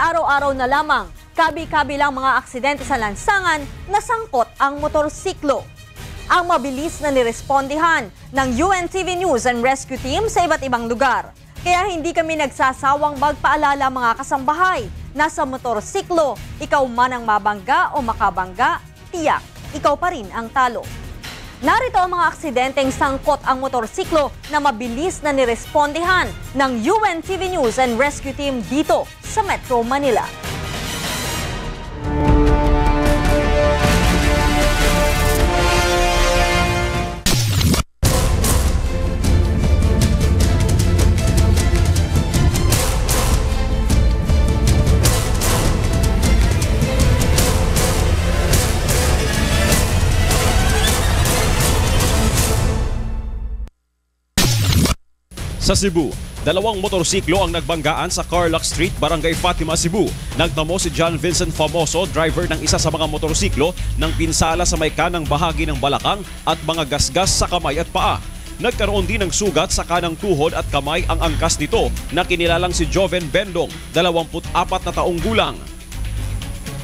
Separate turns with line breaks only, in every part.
Araw-araw na lamang, kabi-kabilang mga aksidente sa lansangan na sangkot ang motorsiklo. Ang mabilis na nirespondihan ng UNTV News and Rescue Team sa iba't ibang lugar. Kaya hindi kami nagsasawang magpaalala mga kasambahay na sa motorsiklo, ikaw man ang mabangga o makabangga, tiyak, ikaw pa rin ang talo. Narito ang mga aksidenteng sangkot ang motorsiklo na mabilis na nirespondihan ng UNTV News and Rescue Team dito sa Metro Manila.
Sa Cebu, dalawang motorsiklo ang nagbanggaan sa Carlac Street, Barangay Fatima, Cebu. Nagtamo si John Vincent Famoso, driver ng isa sa mga motorsiklo, ng pinsala sa may kanang bahagi ng balakang at mga gasgas sa kamay at paa. Nagkaroon din ng sugat sa kanang tuhod at kamay ang angkas nito na kinilalang si Joven Bendong, 24 na taong gulang.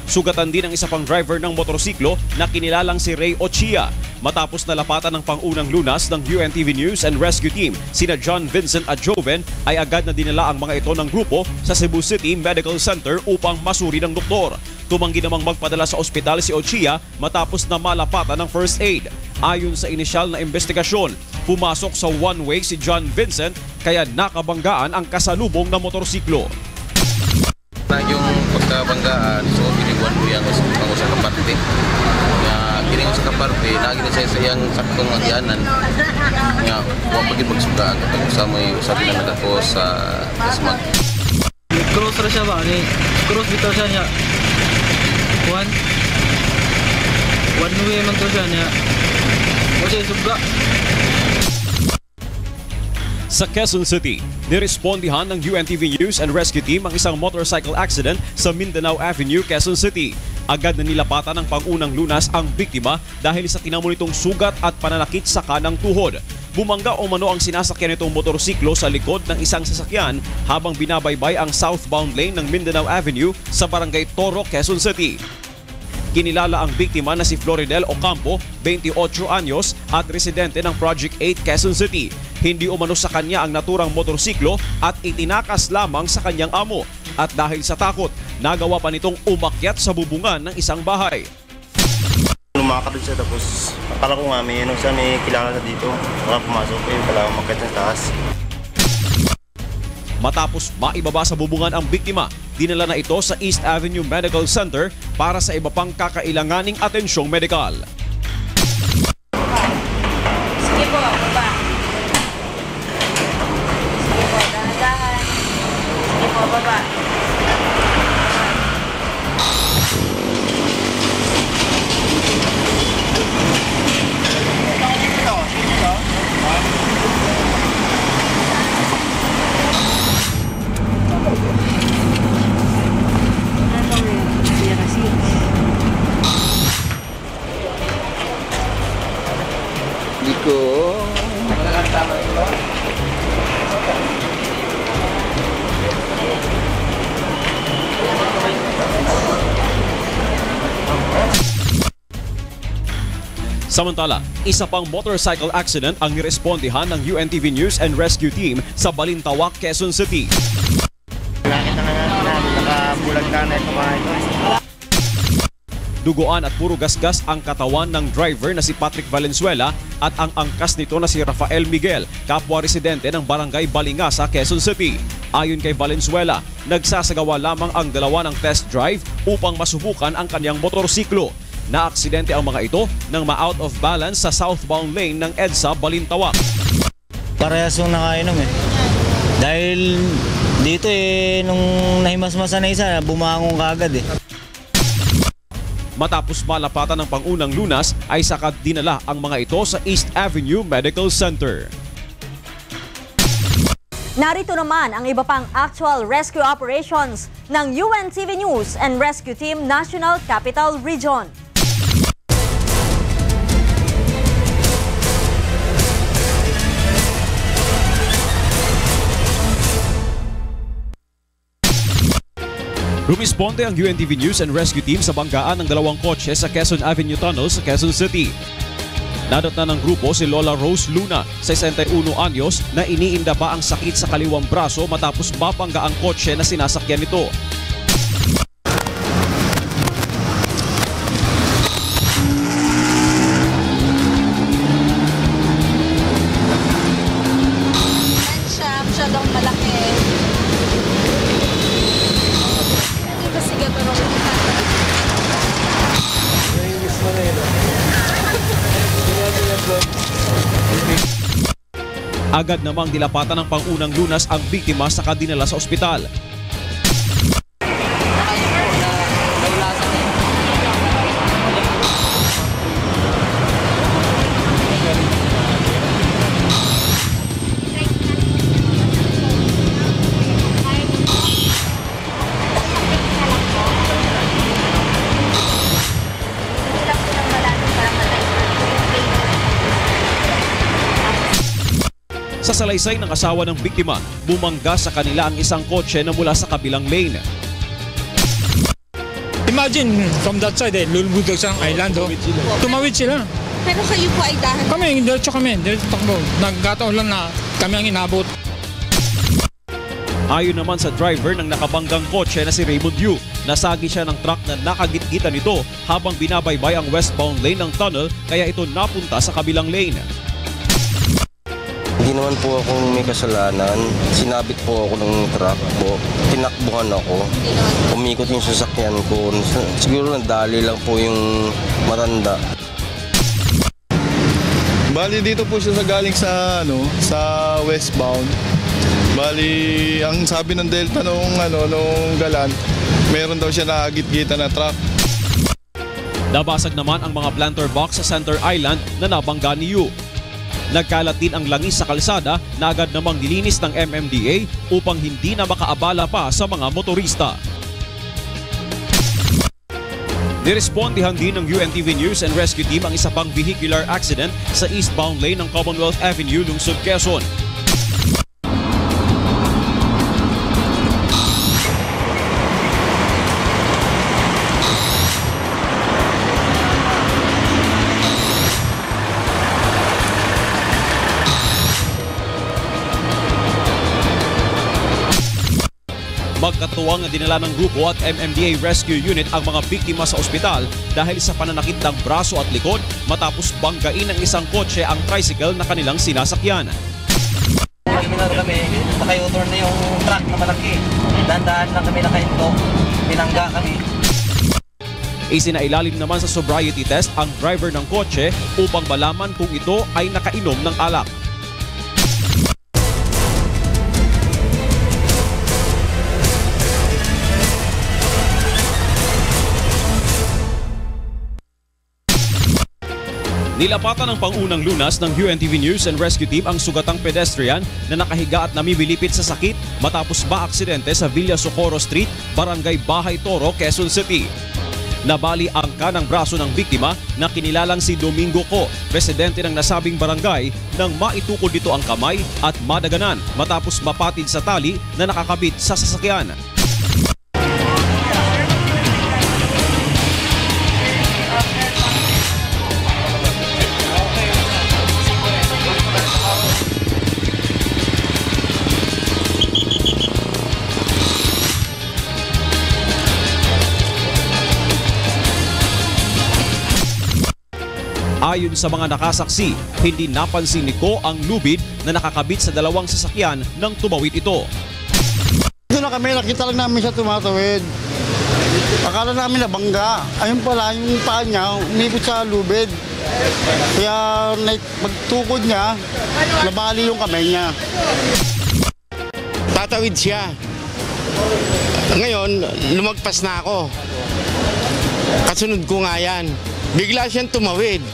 Sugatan din ang isa pang driver ng motorsiklo na kinilalang si Ray Ochia. Matapos nalapatan ng pangunang lunas ng UNTV News and Rescue Team, sina John Vincent at Joven ay agad na dinala ang mga ito ng grupo sa Cebu City Medical Center upang masuri ng doktor. Tumanggi namang magpadala sa ospital si Ochia matapos na malapatan ng first aid. Ayon sa inisyal na investigasyon, pumasok sa one-way si John Vincent kaya nakabanggaan ang kasalubong na motorsiklo.
Yung pagkabanggaan, so biniguan mo yung sa kaparte. Kining sa kaparte, naging sa iyang saktong agyanan. Nga, huwag pagin magsugaan kapag usabi na nagako sa smog.
Cross ra siya ba? Cross bitaw siya niya. One way man to siya niya. O siya suga.
Sa Quezon City, nirespondihan ng UNTV News and Rescue Team ang isang motorcycle accident sa Mindanao Avenue, Quezon City. Agad na nilapatan ng pangunang lunas ang biktima dahil sa tinamo nitong sugat at pananakit sa kanang tuhod. Bumangga umano ang sinasakyan nitong motorsiklo sa likod ng isang sasakyan habang binabaybay ang southbound lane ng Mindanao Avenue sa Barangay Toro, Quezon City. Kinilala ang biktima na si Floridel Ocampo, 28 anyos at residente ng Project 8, Quezon City. Hindi umano sa kanya ang naturang motorsiklo at itinakas lamang sa kanyang amo. At dahil sa takot, nagawa pa nitong umakyat sa bubungan ng isang bahay.
Lumakad siya tapos akala ko nga may kilala na dito. Baka pumasok eh, pala umakyat sa taas.
Matapos maibaba sa bubungan ang biktima, dinala na ito sa East Avenue Medical Center para sa iba pang kakailanganing atensyong medikal.
Sige po, baba. Sige po, dahan-dahan. Sige po, baba.
Samantala, isa pang motorcycle accident ang nirespondihan ng UNTV News and Rescue Team sa Balintawak, Quezon City.
Nakita na namin, nakabulag ka na ito mga ito.
Duguan at puro gasgas ang katawan ng driver na si Patrick Valenzuela at ang angkas nito na si Rafael Miguel, kapwa residente ng Barangay Balingasa, Quezon City. Ayon kay Valenzuela, nagsasagawa lamang ang dalawa ng test drive upang masubukan ang kanyang motorsiklo. Naaksidente ang mga ito nang ma-out of balance sa southbound lane ng EDSA Balintawak.
Parehas yung nakainom eh. Dahil dito nung nahimasmasan na isa, bumangong kagad eh.
Matapos malapatan ng pangunang lunas ay saka dinala ang mga ito sa East Avenue Medical Center.
Narito naman ang iba pang actual rescue operations ng UNTV News and Rescue Team National Capital Region.
Rumisponde ang UNTV News and Rescue Team sa banggaan ng dalawang kotse sa Quezon Avenue Tunnel sa Quezon City. Nadatnan ng grupo si Lola Rose Luna, 61 anyos, na iniinda pa ang sakit sa kaliwang braso matapos mabangga ang kotse na sinasakyan nito.
Masyadong malaki. Investigador ako.
Agad namang dilapatan ng pangunang lunas ang biktima sa dinala sa ospital. Sa salaysay ng asawa ng biktima, bumangga sa kanila ang isang kotse na mula sa kabilang lane.
Imagine, from that side, lulubog sa island. Tumawid sila.
Pero kayo po ay dahil
Kami, diretso takbo. Nagkataon lang na kami ang inabot.
Ayon naman sa driver ng nakabanggang kotse na si Raymond Yu, nasagi siya ng truck na nakagitgitan nito habang binabaybay ang westbound lane ng tunnel kaya ito napunta sa kabilang lane.
Hindi naman po akong may kasalanan. Sinabit po ako ng truck po. Tinakbuhan ako. Umikot yung sasakyan ko. Siguro nadali lang po yung matanda.
Bali dito po siya galing sa westbound. Bali ang sabi ng Delta nung galan, meron daw siya nakagit-gitan na truck.
Nabasag naman ang mga planter box sa Center Island na nabangga ni Yu. Nagkalat din ang langis sa kalsada na agad namang nilinis ng MMDA upang hindi na makaabala pa sa mga motorista. Nirespondihan din ng UNTV News and Rescue Team ang isa pang vehicular accident sa eastbound lane ng Commonwealth Avenue, Lungsod, Quezon. Magkatuwang na dinala ng grupo at MMDA Rescue Unit ang mga biktima sa ospital dahil sa pananakit ng braso at likod matapos banggain ng isang kotse ang tricycle na kanilang sinasakyan.
Kami, naka-U-turn na yung truck na malaki. Dahan-dahan lang kami naka-into. Binangga kami.
Isinailalim naman sa sobriety test ang driver ng kotse upang malaman kung ito ay nakainom ng alak. Nilapatan ng pangunang lunas ng UNTV News and Rescue Team ang sugatang pedestrian na nakahiga at namibilipit sa sakit matapos ba-aksidente sa Villa Socorro Street, Barangay Bahay Toro, Quezon City. Nabali ang kanang braso ng biktima na kinilalang si Domingo Co, residente ng nasabing barangay, nang maitukod dito ang kamay at madaganan matapos mapatid sa tali na nakakabit sa sasakyan. Ayon sa mga nakasaksi, hindi napansin ni Ko ang lubid na nakakabit sa dalawang sasakyan nang tumawid ito.
Dito na kami, nakita lang namin siya tumatawid. Akala namin nabangga. Ayun pala, yung paa niya, umikot sa lubid. Kaya pagtukod niya, nabali yung kamay niya.
Tatawid siya. Ngayon, lumagpas na ako. Kasunod ko nga yan. Bigla siyang tumawid.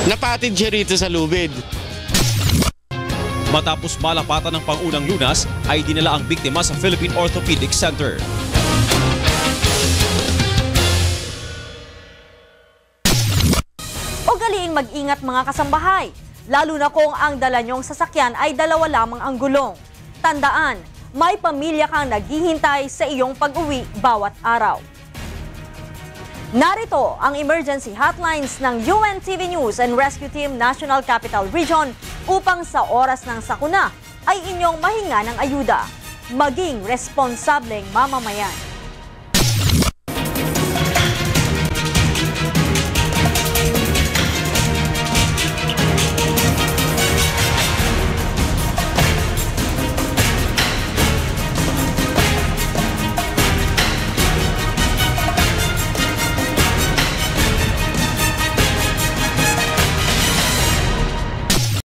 Napatid siya rito sa lubid.
Matapos malapatan ng pangunang lunas, ay dinala ang biktima sa Philippine Orthopedic Center.
Ugaliing mag-ingat mga kasambahay, lalo na kung ang dala nyong sasakyan ay dalawa lamang ang gulong. Tandaan, may pamilya kang naghihintay sa iyong pag-uwi bawat araw. Narito ang emergency hotlines ng UNTV News and Rescue Team National Capital Region upang sa oras ng sakuna ay inyong mahinga ng ayuda. Maging responsableng mamamayan.